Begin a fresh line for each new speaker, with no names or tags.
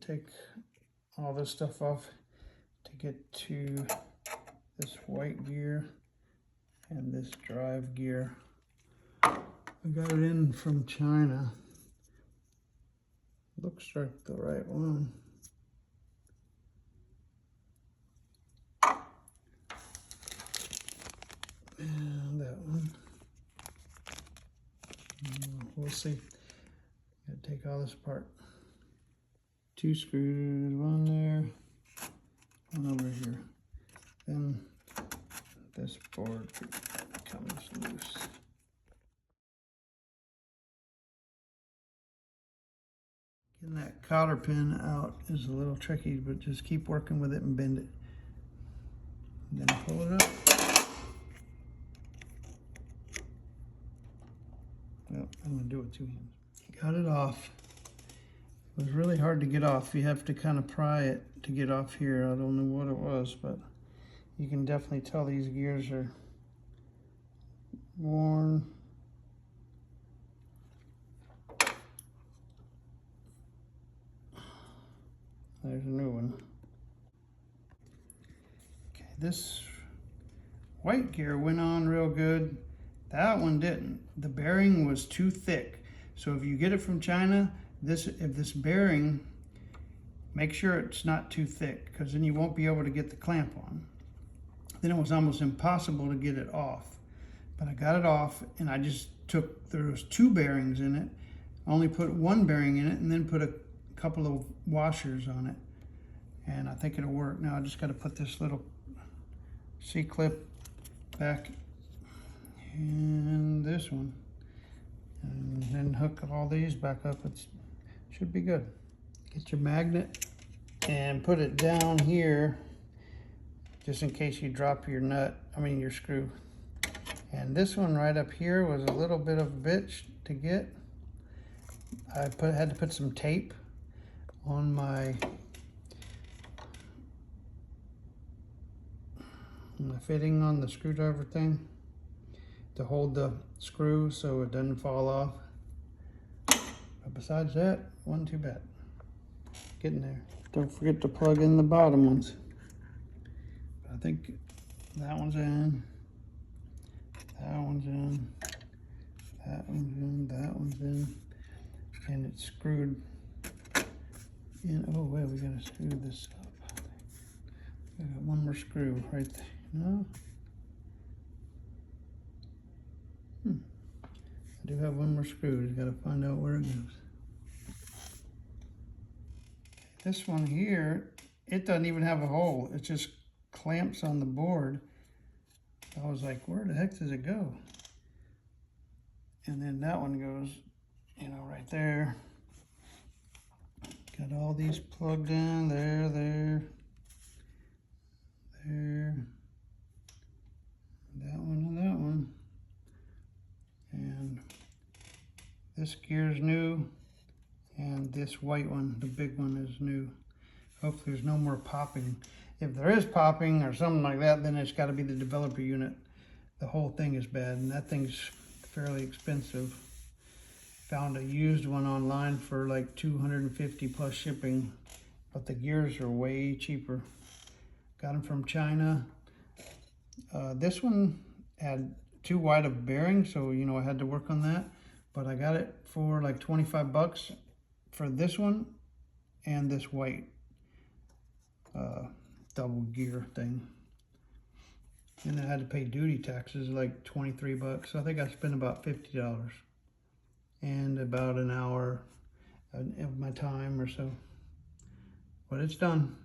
take all this stuff off to get to this white gear and this drive gear. I got it in from China. Looks like the right one. And that one. We'll see. Gotta take all this apart. 2 screws, one there, one over here. Then this board comes loose. Getting that cotter pin out is a little tricky, but just keep working with it and bend it. And then pull it up. Well, I'm gonna do it with 2 hands. Got it off. It was really hard to get off. You have to kind of pry it to get off here. I don't know what it was, but you can definitely tell these gears are worn. There's a new one. Okay, this white gear went on real good. That one didn't. The bearing was too thick. So if you get it from China, if this bearing, make sure it's not too thick, because then you won't be able to get the clamp on. Then it was almost impossible to get it off. But I got it off, and I just took, there was 2 bearings in it. I only put 1 bearing in it, and then put a couple of washers on it. And I think it'll work. Now I just got to put this little C-clip back in this one. And then hook all these back up. It should be good. Get your magnet and put it down here just in case you drop your your screw. And this one right up here was a little bit of a bitch to get. I had to put some tape on my fitting on the screwdriver thing to hold the screw so it doesn't fall off. But besides that, wasn't too bad. Getting there. Don't forget to plug in the bottom ones. I think that one's in, that one's in, that one's in, that one's in, and it's screwed in. Oh wait, we gotta screw this up. We got one more screw right there. No? I do have one more screw. Just gotta find out where it goes. This one here, it doesn't even have a hole. It just clamps on the board. I was like, where the heck does it go? And then that one goes, right there. Got all these plugged in, there, there, that one and that one. And this gear's new, and this white one, the big one, is new. Hopefully there's no more popping. If there is popping or something like that, then it's got to be the developer unit. The whole thing is bad, and that thing's fairly expensive. Found a used one online for like $250 plus shipping, but the gears are way cheaper. Got them from China. This one had too wide of bearing, so I had to work on that. But I got it for like 25 bucks for this one and this white double gear thing. And I had to pay duty taxes like 23 bucks. So I think I spent about $50 and about an hour of my time or so. But it's done.